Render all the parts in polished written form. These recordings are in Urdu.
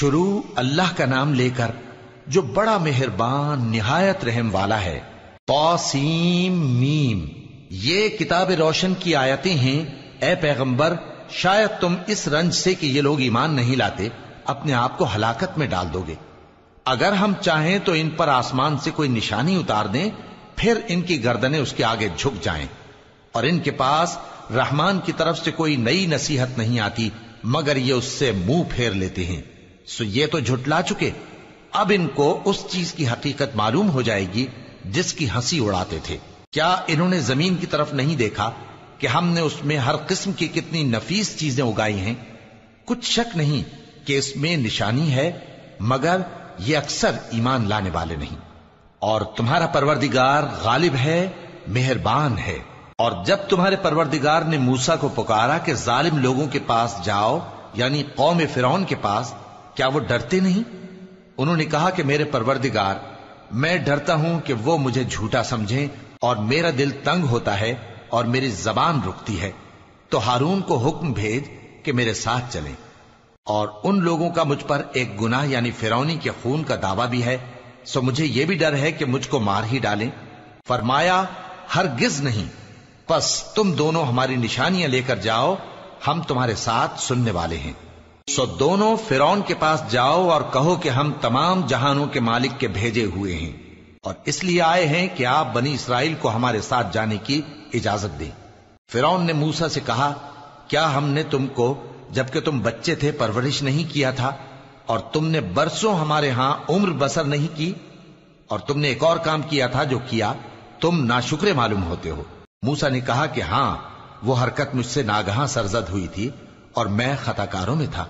شروع اللہ کا نام لے کر جو بڑا مہربان نہایت رحم والا ہے۔ طاسیم میم، یہ کتاب روشن کی آیتیں ہیں۔ اے پیغمبر، شاید تم اس رنج سے کہ یہ لوگ ایمان نہیں لاتے اپنے آپ کو ہلاکت میں ڈال دو گے۔ اگر ہم چاہیں تو ان پر آسمان سے کوئی نشانی اتار دیں، پھر ان کی گردنیں اس کے آگے جھک جائیں، اور ان کے پاس رحمان کی طرف سے کوئی نئی نصیحت نہیں آتی مگر یہ اس سے منہ پھیر لیتے ہیں۔ سو یہ تو جھٹلا چکے، اب ان کو اس چیز کی حقیقت معلوم ہو جائے گی جس کی ہنسی اڑاتے تھے۔ کیا انہوں نے زمین کی طرف نہیں دیکھا کہ ہم نے اس میں ہر قسم کی کتنی نفیس چیزیں اگائی ہیں؟ کچھ شک نہیں کہ اس میں نشانی ہے، مگر یہ اکثر ایمان لانے والے نہیں۔ اور تمہارا پروردگار غالب ہے، مہربان ہے۔ اور جب تمہارے پروردگار نے موسیٰ کو پکارا کہ ظالم لوگوں کے پاس جاؤ، یعنی قوم فرعون کے پاس، کیا وہ ڈرتے نہیں؟ انہوں نے کہا کہ میرے پروردگار، میں ڈرتا ہوں کہ وہ مجھے جھوٹا سمجھیں، اور میرا دل تنگ ہوتا ہے اور میری زبان رکتی ہے، تو ہارون کو حکم بھیج کہ میرے ساتھ چلیں۔ اور ان لوگوں کا مجھ پر ایک گناہ یعنی فرعونی کے خون کا دعویٰ بھی ہے، سو مجھے یہ بھی ڈر ہے کہ مجھ کو مار ہی ڈالیں۔ فرمایا ہرگز نہیں، پس تم دونوں ہماری نشانیاں لے کر جاؤ، ہم تمہارے ساتھ سننے والے ہیں۔ سو دونوں فرعون کے پاس جاؤ اور کہو کہ ہم تمام جہانوں کے مالک کے بھیجے ہوئے ہیں، اور اس لیے آئے ہیں کہ آپ بنی اسرائیل کو ہمارے ساتھ جانے کی اجازت دیں۔ فرعون نے موسیٰ سے کہا، کیا ہم نے تم کو جبکہ تم بچے تھے پرورش نہیں کیا تھا، اور تم نے برسوں ہمارے ہاں عمر بسر نہیں کی؟ اور تم نے ایک اور کام کیا تھا جو کیا، تم ناشکرے معلوم ہوتے ہو۔ موسیٰ نے کہا کہ ہاں، وہ حرکت مجھ سے ناگہاں سرزد ہوئی تھی اور میں خطا کاروں میں تھا۔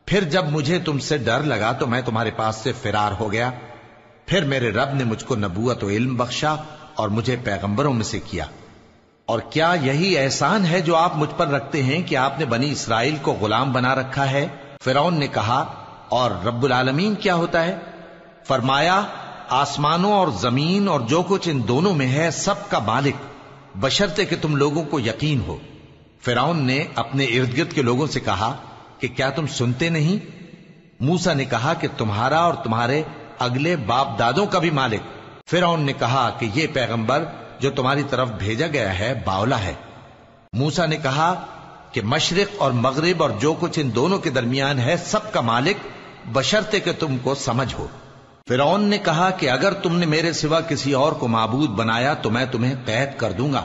پھر جب مجھے تم سے ڈر لگا تو میں تمہارے پاس سے فرار ہو گیا۔ پھر میرے رب نے مجھ کو نبوت و علم بخشا اور مجھے پیغمبروں میں سے کیا۔ اور کیا یہی احسان ہے جو آپ مجھ پر رکھتے ہیں کہ آپ نے بنی اسرائیل کو غلام بنا رکھا ہے؟ فرعون نے کہا، اور رب العالمین کیا ہوتا ہے؟ فرمایا، آسمانوں اور زمین اور جو کچھ ان دونوں میں ہے سب کا مالک، بشرطے کہ تم لوگوں کو یقین ہو۔ فرعون نے اپنے ارد گرد کے لوگوں سے کہا کہ کیا تم سنتے نہیں؟ موسیٰ نے کہا کہ تمہارا اور تمہارے اگلے باپ دادوں کا بھی مالک۔ فرعون نے کہا کہ یہ پیغمبر جو تمہاری طرف بھیجا گیا ہے باولا ہے۔ موسیٰ نے کہا کہ مشرق اور مغرب اور جو کچھ ان دونوں کے درمیان ہے سب کا مالک، بشرطے کہ تم کو سمجھ ہو۔ فرعون نے کہا کہ اگر تم نے میرے سوا کسی اور کو معبود بنایا تو میں تمہیں قید کر دوں گا۔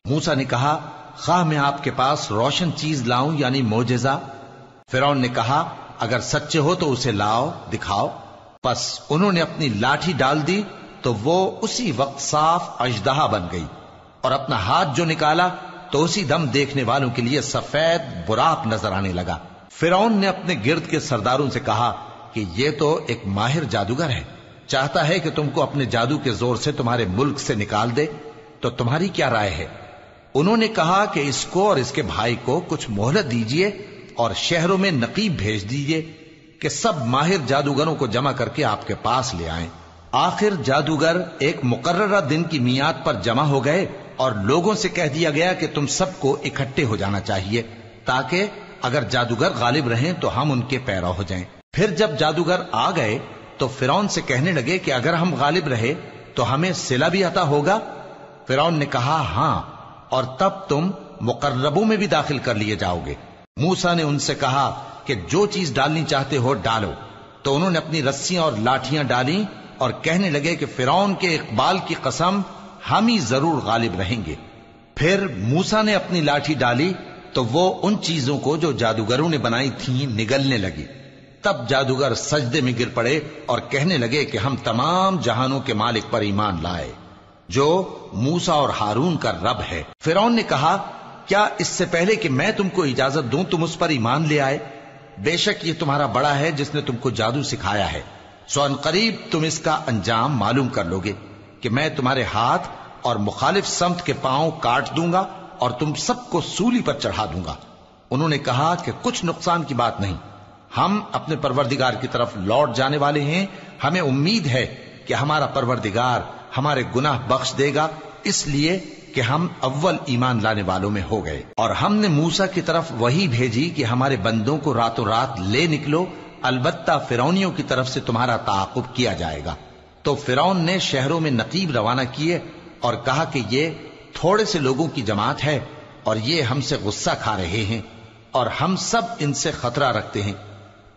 موسیٰ نے کہا، خواہ میں آپ کے پاس روشن چیز لاؤں یعنی معجزہ؟ فرعون نے کہا، اگر سچے ہو تو اسے لاؤ، دکھاؤ۔ پس انہوں نے اپنی لاٹھی ڈال دی تو وہ اسی وقت صاف اژدہا بن گئی، اور اپنا ہاتھ جو نکالا تو اسی دم دیکھنے والوں کے لیے سفید براق نظر آنے لگا۔ فرعون نے اپنے گرد کے سرداروں سے کہا کہ یہ تو ایک ماہر جادوگر ہے، چاہتا ہے کہ تم کو اپنے جادو کے زور سے تمہارے ملک سے نکال دے، تو تمہاری کیا رائے ہے؟ انہوں نے کہا کہ اس کو اور اس کے بھائی کو کچھ مہلت دیجئے اور شہروں میں نقیب بھیج دیجئے کہ سب ماہر جادوگروں کو جمع کر کے آپ کے پاس لے آئیں۔ آخر جادوگر ایک مقررہ دن کی میعاد پر جمع ہو گئے اور لوگوں سے کہہ دیا گیا کہ تم سب کو اکٹھے ہو جانا چاہیے تاکہ اگر جادوگر غالب رہیں تو ہم ان کے پیرو ہو جائیں۔ پھر جب جادوگر آ گئے تو فرعون سے کہنے لگے کہ اگر ہم غالب رہے تو ہمیں صلہ بھی عطا ہوگا؟ فرعون نے کہا، ہاں، اور تب تم مقربوں میں بھی داخل کر لیے جاؤ گے۔ موسیٰ نے ان سے کہا کہ جو چیز ڈالنی چاہتے ہو ڈالو، تو انہوں نے اپنی رسیاں اور لاٹھیاں ڈالیں اور کہنے لگے کہ فرعون کے اقبال کی قسم، ہم ہی ضرور غالب رہیں گے۔ پھر موسیٰ نے اپنی لاٹھی ڈالی تو وہ ان چیزوں کو جو جادوگروں نے بنائی تھیں نگلنے لگی۔ تب جادوگر سجدے میں گر پڑے اور کہنے لگے کہ ہم تمام جہانوں کے مالک پر ایمان لائے جو موسیٰ اور ہارون کا رب ہے۔ فرعون نے کہا، کیا اس سے پہلے کہ میں تم کو اجازت دوں تم اس پر ایمان لے آئے؟ بے شک یہ تمہارا بڑا ہے جس نے تم کو جادو سکھایا ہے، سو ان قریب تم اس کا انجام معلوم کر لوگے کہ میں تمہارے ہاتھ اور مخالف سمت کے پاؤں کاٹ دوں گا اور تم سب کو سولی پر چڑھا دوں گا۔ انہوں نے کہا کہ کچھ نقصان کی بات نہیں، ہم اپنے پروردگار کی طرف لوٹ جانے والے ہیں، ہمیں امید ہے کہ ہمارا پروردگار ہمارے گناہ بخش دے گا، اس لیے کہ ہم اول ایمان لانے والوں میں ہو گئے۔ اور ہم نے موسیٰ کی طرف وحی بھیجی کہ ہمارے بندوں کو راتوں رات لے نکلو البتہ فرعونیوں کی طرف سے تمہارا تعاقب کیا جائے گا۔ تو فرعون نے شہروں میں نقیب روانہ کیے اور کہا کہ یہ تھوڑے سے لوگوں کی جماعت ہے اور یہ ہم سے غصہ کھا رہے ہیں اور ہم سب ان سے خطرہ رکھتے ہیں۔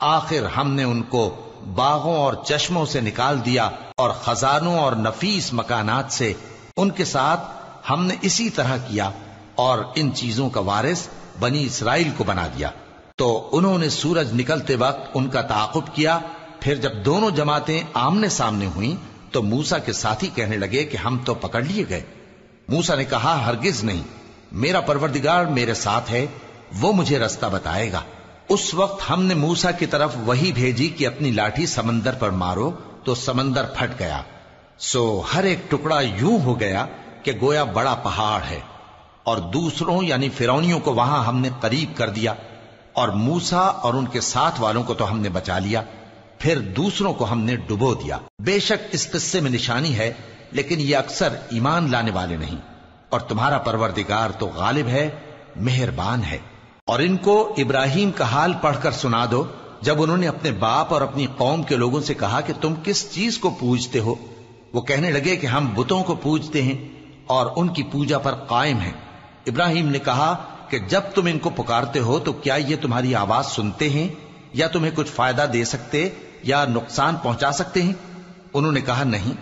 آخر ہم نے ان کو باغوں اور چشموں سے نکال دیا اور خزانوں اور نفیس مکانات سے ان کے ساتھ ہم نے اسی طرح کیا اور ان چیزوں کا وارث بنی اسرائیل کو بنا دیا۔ تو انہوں نے سورج نکلتے وقت ان کا تعاقب کیا۔ پھر جب دونوں جماعتیں آمنے سامنے ہوئیں تو موسیٰ کے ساتھی کہنے لگے کہ ہم تو پکڑ لیے گئے۔ موسیٰ نے کہا ہرگز نہیں، میرا پروردگار میرے ساتھ ہے، وہ مجھے رستہ بتائے گا۔ اس وقت ہم نے موسیٰ کی طرف وحی بھیجی کہ اپنی لاٹھی سمندر پر مارو، تو سمندر پھٹ گیا، سو ہر ایک ٹکڑا یوں ہو گیا کہ گویا بڑا پہاڑ ہے، اور دوسروں یعنی فرعونیوں کو وہاں ہم نے قریب کر دیا، اور موسیٰ اور ان کے ساتھ والوں کو تو ہم نے بچا لیا، پھر دوسروں کو ہم نے ڈبو دیا۔ بے شک اس قصے میں نشانی ہے، لیکن یہ اکثر ایمان لانے والے نہیں، اور تمہارا پروردگار تو غالب ہے، مہربان ہے۔ اور ان کو ابراہیم کا حال پڑھ کر سنا دو جب انہوں نے اپنے باپ اور اپنی قوم کے لوگوں سے کہا کہ تم کس چیز کو پوجتے ہو؟ وہ کہنے لگے کہ ہم بتوں کو پوجتے ہیں اور ان کی پوجا پر قائم ہیں۔ ابراہیم نے کہا کہ جب تم ان کو پکارتے ہو تو کیا یہ تمہاری آواز سنتے ہیں یا تمہیں کچھ فائدہ دے سکتے یا نقصان پہنچا سکتے ہیں؟ انہوں نے کہا نہیں،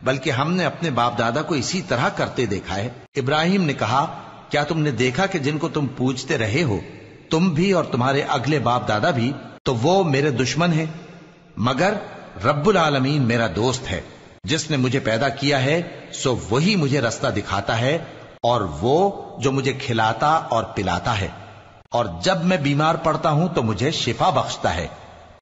بلکہ ہم نے اپنے باپ دادا کو اسی طرح کرتے دیکھا ہے۔ ابراہیم نے کہا کیا تم نے دیکھا کہ جن کو تم پوجتے رہے ہو تم بھی اور تمہارے اگلے باپ دادا بھی، تو وہ میرے دشمن ہیں، مگر رب العالمین میرا دوست ہے، جس نے مجھے پیدا کیا ہے سو وہی مجھے رستہ دکھاتا ہے، اور وہ جو مجھے کھلاتا اور پلاتا ہے، اور جب میں بیمار پڑتا ہوں تو مجھے شفا بخشتا ہے،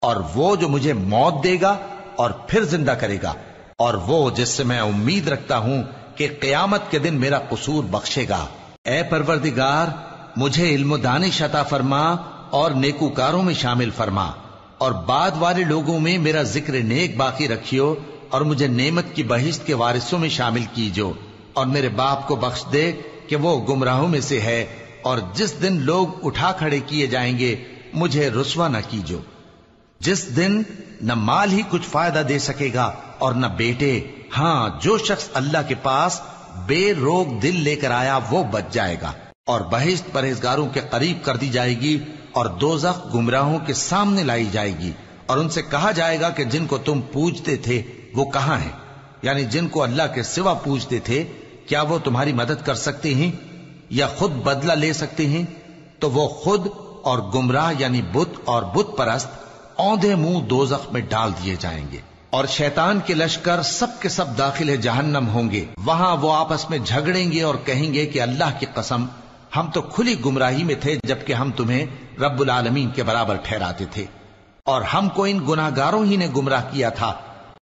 اور وہ جو مجھے موت دے گا اور پھر زندہ کرے گا، اور وہ جس سے میں امید رکھتا ہوں کہ قیامت کے دن میرا قصور بخشے گا۔ اے پروردگار، مجھے علم و دانش عطا فرما اور نیکوکاروں میں شامل فرما، اور بعد والے لوگوں میں میرا ذکر نیک باقی رکھیو، اور مجھے نعمت کی بہشت کے وارثوں میں شامل کیجو، اور میرے باپ کو بخش دے کہ وہ گمراہوں میں سے ہے، اور جس دن لوگ اٹھا کھڑے کیے جائیں گے مجھے رسوا نہ کیجو، جس دن نہ مال ہی کچھ فائدہ دے سکے گا اور نہ بیٹے، ہاں جو شخص اللہ کے پاس بے روک دل لے کر آیا وہ بچ جائے گا، اور بہشت پرہیزگاروں کے قریب کر دی جائے گی، اور دوزخ گمراہوں کے سامنے لائی جائے گی، اور ان سے کہا جائے گا کہ جن کو تم پوجتے تھے وہ کہاں ہیں؟ یعنی جن کو اللہ کے سوا پوجتے تھے، کیا وہ تمہاری مدد کر سکتے ہیں یا خود بدلہ لے سکتے ہیں؟ تو وہ خود اور گمراہ یعنی بت اور بت پرست اوندھے منہ دوزخ میں ڈال دیے جائیں گے، اور شیطان کے لشکر سب کے سب داخل جہنم ہوں گے، وہاں وہ آپس میں جھگڑیں گے اور کہیں گے کہ اللہ کی قسم ہم تو کھلی گمراہی میں تھے جبکہ ہم تمہیں رب العالمین کے برابر ٹھہراتے تھے، اور ہم کو ان گناہگاروں ہی نے گمراہ کیا تھا،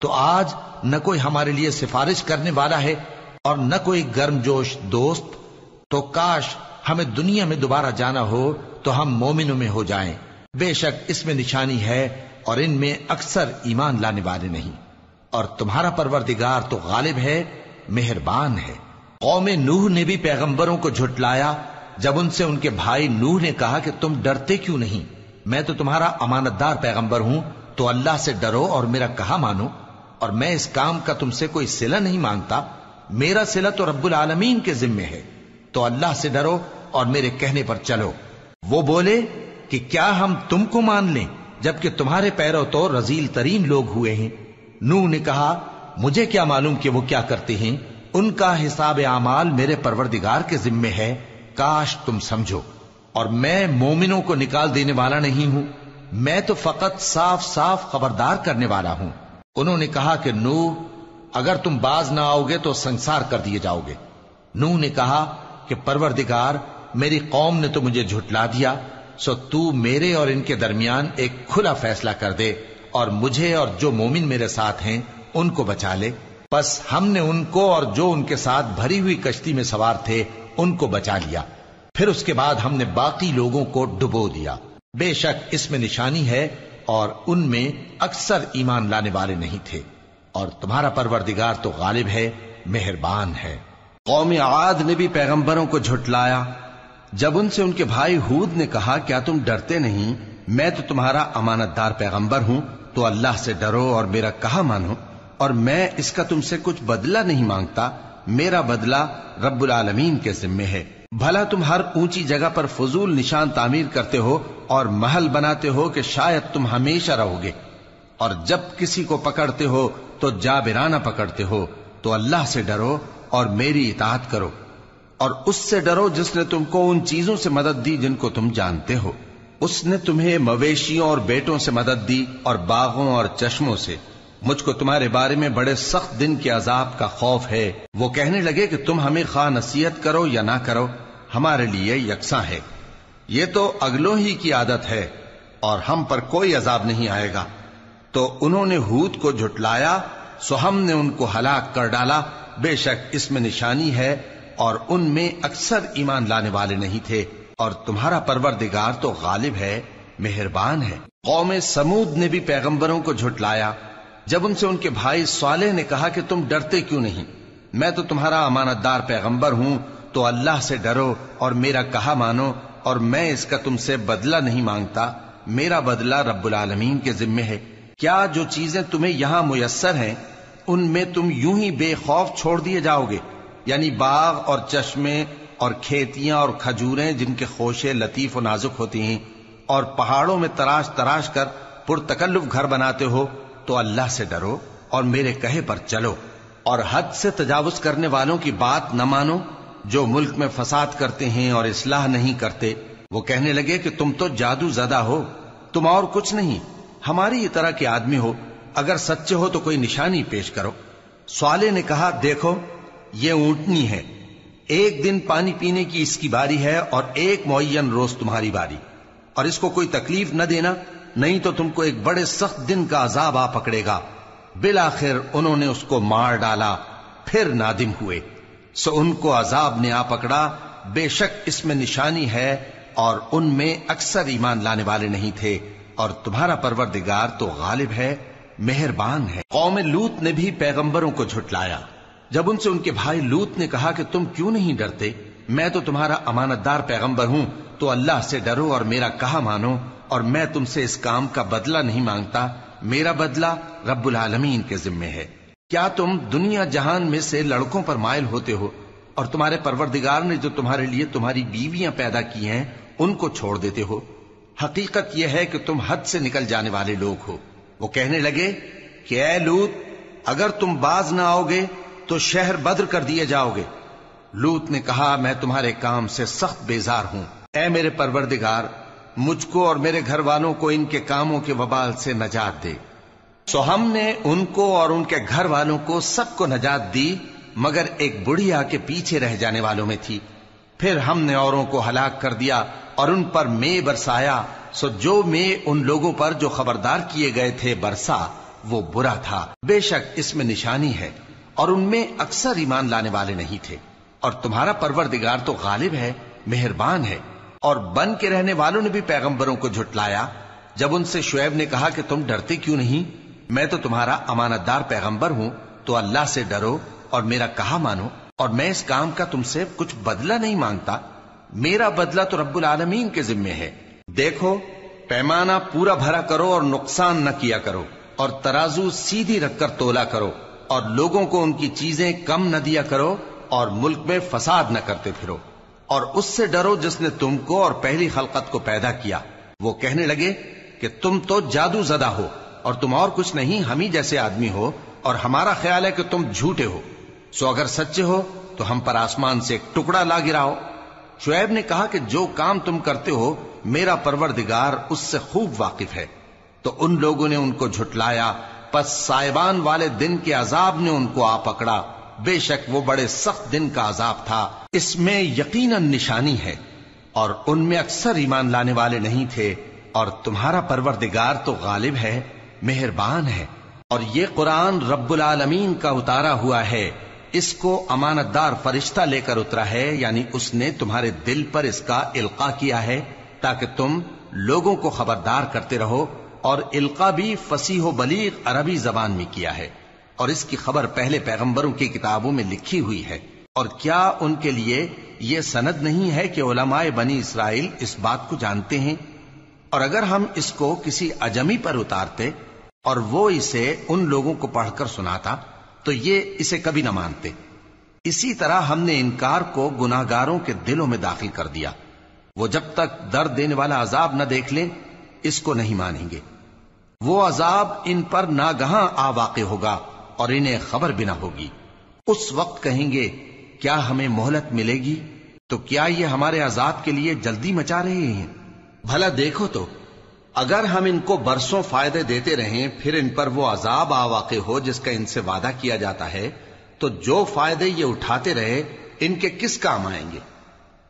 تو آج نہ کوئی ہمارے لیے سفارش کرنے والا ہے اور نہ کوئی گرم جوش دوست، تو کاش ہمیں دنیا میں دوبارہ جانا ہو تو ہم مومنوں میں ہو جائیں۔ بے شک اس میں نشانی ہے اور ان میں اکثر ایمان لانے والے نہیں، اور تمہارا پروردگار تو غالب ہے، مہربان ہے۔ قوم نوح نے بھی پیغمبروں کو جھٹلایا جب ان سے ان کے بھائی نوح نے کہا کہ تم ڈرتے کیوں نہیں؟ میں تو تمہارا امانت دار پیغمبر ہوں، تو اللہ سے ڈرو اور میرا کہا مانو، اور میں اس کام کا تم سے کوئی صلہ نہیں مانگتا، میرا صلہ تو رب العالمین کے ذمے ہے، تو اللہ سے ڈرو اور میرے کہنے پر چلو۔ وہ بولے کہ کیا ہم تم کو مان لیں جبکہ تمہارے پیرو تو رذیل ترین لوگ ہوئے ہیں؟ نوح نے کہا مجھے کیا معلوم کہ وہ کیا کرتے ہیں، ان کا حساب اعمال میرے پروردگار کے ذمے ہے، کاش تم سمجھو، اور میں مومنوں کو نکال دینے والا نہیں ہوں، میں تو فقط صاف صاف خبردار کرنے والا ہوں۔ انہوں نے کہا کہ نوح اگر تم باز نہ آؤ گے تو سنسار کر دیے جاؤ گے۔ نوح نے کہا کہ پروردگار میری قوم نے تو مجھے جھٹلا دیا، سو تو میرے اور ان کے درمیان ایک کھلا فیصلہ کر دے اور مجھے اور جو مومن میرے ساتھ ہیں ان کو بچا لے۔ بس ہم نے ان کو اور جو ان کے ساتھ بھری ہوئی کشتی میں سوار تھے ان کو بچا لیا، پھر اس کے بعد ہم نے باقی لوگوں کو ڈبو دیا۔ بے شک اس میں نشانی ہے اور ان میں اکثر ایمان لانے والے نہیں تھے، اور تمہارا پروردگار تو غالب ہے، مہربان ہے۔ قوم عاد نے بھی پیغمبروں کو جھٹلایا جب ان سے ان کے بھائی ہود نے کہا کیا تم ڈرتے نہیں؟ میں تو تمہارا امانت دار پیغمبر ہوں، تو اللہ سے ڈرو اور میرا کہا مانو، اور میں اس کا تم سے کچھ بدلہ نہیں مانگتا، میرا بدلہ رب العالمین کے ذمے ہے۔ بھلا تم ہر اونچی جگہ پر فضول نشان تعمیر کرتے ہو اور محل بناتے ہو کہ شاید تم ہمیشہ رہو گے، اور جب کسی کو پکڑتے ہو تو جابرانہ پکڑتے ہو، تو اللہ سے ڈرو اور میری اطاعت کرو، اور اس سے ڈرو جس نے تم کو ان چیزوں سے مدد دی جن کو تم جانتے ہو۔ اس نے تمہیں مویشیوں اور بیٹوں سے مدد دی اور باغوں اور چشموں سے۔ مجھ کو تمہارے بارے میں بڑے سخت دن کے عذاب کا خوف ہے۔ وہ کہنے لگے کہ تم ہمیں خواہ نصیحت کرو یا نہ کرو، ہمارے لیے یکساں ہے، یہ تو اگلوں ہی کی عادت ہے، اور ہم پر کوئی عذاب نہیں آئے گا۔ تو انہوں نے ہود کو جھٹلایا، سو ہم نے ان کو ہلاک کر ڈالا۔ بے شک اس میں نشانی ہے، اور ان میں اکثر ایمان لانے والے نہیں تھے، اور تمہارا پروردگار تو غالب ہے، مہربان ہے۔ قوم سمود نے بھی پیغمبروں کو جھٹلایا جب ان سے ان کے بھائی صالح نے کہا کہ تم ڈرتے کیوں نہیں؟ میں تو تمہارا امانت دار پیغمبر ہوں، تو اللہ سے ڈرو اور میرا کہا مانو، اور میں اس کا تم سے بدلہ نہیں مانگتا، میرا بدلہ رب العالمین کے ذمے ہے۔ کیا جو چیزیں تمہیں یہاں میسر ہیں ان میں تم یوں ہی بے خوف چھوڑ دیے جاؤ گے؟ یعنی باغ اور چشمے اور کھیتیاں اور کھجوریں جن کے خوشے لطیف و نازک ہوتی ہیں، اور پہاڑوں میں تراش تراش کر پرتکلف گھر بناتے ہو، تو اللہ سے ڈرو اور میرے کہے پر چلو، اور حد سے تجاوز کرنے والوں کی بات نہ مانو جو ملک میں فساد کرتے ہیں اور اصلاح نہیں کرتے۔ وہ کہنے لگے کہ تم تو جادو زدہ ہو، تم اور کچھ نہیں، ہماری یہ طرح کے آدمی ہو، اگر سچے ہو تو کوئی نشانی پیش کرو۔ صالح نے کہا دیکھو یہ اونٹنی ہے، ایک دن پانی پینے کی اس کی باری ہے اور ایک معین روز تمہاری باری، اور اس کو کوئی تکلیف نہ دینا، نہیں تو تم کو ایک بڑے سخت دن کا عذاب آ پکڑے گا۔ بالآخر انہوں نے اس کو مار ڈالا، پھر نادم ہوئے، سو ان کو عذاب نے آ پکڑا۔ بے شک اس میں نشانی ہے، اور ان میں اکثر ایمان لانے والے نہیں تھے، اور تمہارا پروردگار تو غالب ہے، مہربان ہے۔ قوم لوط نے بھی پیغمبروں کو جھٹلایا جب ان سے ان کے بھائی لوط نے کہا کہ تم کیوں نہیں ڈرتے؟ میں تو تمہارا امانت دار پیغمبر ہوں، تو اللہ سے ڈرو اور میرا کہا مانو، اور میں تم سے اس کام کا بدلہ نہیں مانگتا، میرا بدلہ رب العالمین کے ذمے ہے۔ کیا تم دنیا جہان میں سے لڑکوں پر مائل ہوتے ہو، اور تمہارے پروردگار نے جو تمہارے لیے تمہاری بیویاں پیدا کی ہیں ان کو چھوڑ دیتے ہو؟ حقیقت یہ ہے کہ تم حد سے نکل جانے والے لوگ ہو۔ وہ کہنے لگے کہ اے لوط، اگر تم باز نہ آؤ گے تو شہر بدر کر دیے جاؤ گے۔ لوط نے کہا میں تمہارے کام سے سخت بیزار ہوں، اے میرے پروردگار مجھ کو اور میرے گھر والوں کو ان کے کاموں کے وبال سے نجات دے۔ سو ہم نے ان کو اور ان کے گھر والوں کو سب کو نجات دی، مگر ایک بڑھیا کے پیچھے رہ جانے والوں میں تھی۔ پھر ہم نے اوروں کو ہلاک کر دیا اور ان پر مے برسایا، سو جو مے ان لوگوں پر جو خبردار کیے گئے تھے برسا وہ برا تھا۔ بے شک اس میں نشانی ہے، اور ان میں اکثر ایمان لانے والے نہیں تھے، اور تمہارا پروردگار تو غالب ہے، مہربان ہے۔ اور بن کے رہنے والوں نے بھی پیغمبروں کو جھٹلایا جب ان سے شعیب نے کہا کہ تم ڈرتے کیوں نہیں؟ میں تو تمہارا امانت دار پیغمبر ہوں، تو اللہ سے ڈرو اور میرا کہا مانو، اور میں اس کام کا تم سے کچھ بدلہ نہیں مانگتا، میرا بدلہ تو رب العالمین کے ذمے ہے۔ دیکھو پیمانہ پورا بھرا کرو اور نقصان نہ کیا کرو، اور ترازو سیدھی رکھ کر تولا کرو، اور لوگوں کو ان کی چیزیں کم نہ دیا کرو، اور ملک میں فساد نہ کرتے پھرو، اور اس سے ڈرو جس نے تم کو اور پہلی خلقت کو پیدا کیا۔ وہ کہنے لگے کہ تم تو جادو زدہ ہو، اور تم اور کچھ نہیں، ہم ہی جیسے آدمی ہو، اور ہمارا خیال ہے کہ تم جھوٹے ہو، سو اگر سچے ہو تو ہم پر آسمان سے ایک ٹکڑا لا گراؤ۔ شعیب نے کہا کہ جو کام تم کرتے ہو میرا پروردگار اس سے خوب واقف ہے۔ تو ان لوگوں نے ان کو جھٹلایا، پس سائبان والے دن کے عذاب نے ان کو آ پکڑا، بے شک وہ بڑے سخت دن کا عذاب تھا، اس میں یقیناً نشانی ہے، اور ان میں اکثر ایمان لانے والے نہیں تھے، اور تمہارا پروردگار تو غالب ہے، مہربان ہے۔ اور یہ قرآن رب العالمین کا اتارا ہوا ہے، اس کو امانت دار فرشتہ لے کر اترا ہے، یعنی اس نے تمہارے دل پر اس کا القاء کیا ہے تاکہ تم لوگوں کو خبردار کرتے رہو، اور القاء بھی فصیح و بلیغ عربی زبان میں کیا ہے، اور اس کی خبر پہلے پیغمبروں کی کتابوں میں لکھی ہوئی ہے۔ اور کیا ان کے لیے یہ سند نہیں ہے کہ علماء بنی اسرائیل اس بات کو جانتے ہیں؟ اور اگر ہم اس کو کسی اجمی پر اتارتے اور وہ اسے ان لوگوں کو پڑھ کر سناتا تو یہ اسے کبھی نہ مانتے. اسی طرح ہم نے انکار کو گناہگاروں کے دلوں میں داخل کر دیا. وہ جب تک درد دینے والا عذاب نہ دیکھ لیں اس کو نہیں مانیں گے. وہ عذاب ان پر ناگہاں آ واقع ہوگا اور انہیں خبر بھی نہ ہوگی. اس وقت کہیں گے کیا ہمیں مہلت ملے گی؟ تو کیا یہ ہمارے عذاب کے لیے جلدی مچا رہے ہیں؟ بھلا دیکھو تو اگر ہم ان کو برسوں فائدے دیتے رہیں پھر ان پر وہ عذاب آ واقع ہو جس کا ان سے وعدہ کیا جاتا ہے تو جو فائدے یہ اٹھاتے رہے ان کے کس کام آئیں گے؟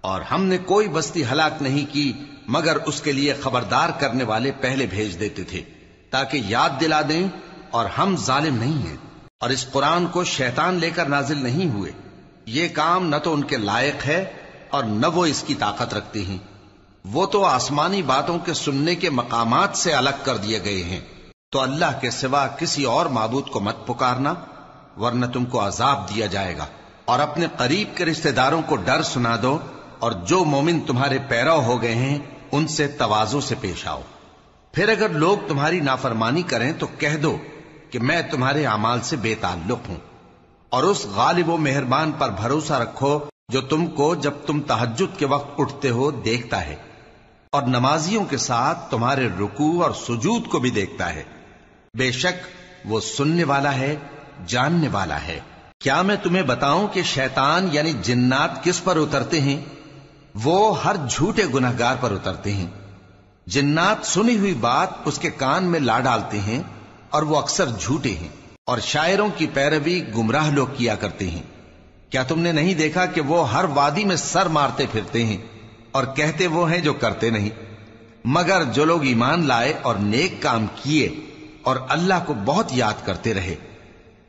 اور ہم نے کوئی بستی ہلاک نہیں کی مگر اس کے لیے خبردار کرنے والے پہلے بھیج دیتے تھے تاکہ یاد دلا دیں، اور ہم ظالم نہیں ہیں. اور اس قرآن کو شیطان لے کر نازل نہیں ہوئے. یہ کام نہ تو ان کے لائق ہے اور نہ وہ اس کی طاقت رکھتے ہیں. وہ تو آسمانی باتوں کے سننے کے مقامات سے الگ کر دیے گئے ہیں. تو اللہ کے سوا کسی اور معبود کو مت پکارنا ورنہ تم کو عذاب دیا جائے گا. اور اپنے قریب کے رشتہ داروں کو ڈر سنا دو، اور جو مومن تمہارے پیرو ہو گئے ہیں ان سے تواضع سے پیش آؤ. پھر اگر لوگ تمہاری نافرمانی کریں تو کہہ دو کہ میں تمہارے اعمال سے بے تعلق ہوں، اور اس غالب و مہربان پر بھروسہ رکھو جو تم کو جب تم تہجد کے وقت اٹھتے ہو دیکھتا ہے، اور نمازیوں کے ساتھ تمہارے رکوع اور سجود کو بھی دیکھتا ہے. بے شک وہ سننے والا ہے، جاننے والا ہے. کیا میں تمہیں بتاؤں کہ شیطان یعنی جنات کس پر اترتے ہیں؟ وہ ہر جھوٹے گنہگار پر اترتے ہیں. جنات سنی ہوئی بات اس کے کان میں لا ڈالتے ہیں اور وہ اکثر جھوٹے ہیں، اور شاعروں کی پیروی گمراہ لوگ کیا کرتے ہیں. کیا تم نے نہیں دیکھا کہ وہ ہر وادی میں سر مارتے پھرتے ہیں اور کہتے وہ ہیں جو کرتے نہیں؟ مگر جو لوگ ایمان لائے اور نیک کام کیے اور اللہ کو بہت یاد کرتے رہے،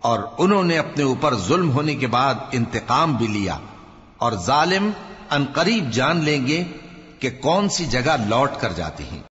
اور انہوں نے اپنے اوپر ظلم ہونے کے بعد انتقام بھی لیا، اور ظالم ان قریب جان لیں گے کہ کون سی جگہ لوٹ کر جاتے ہیں.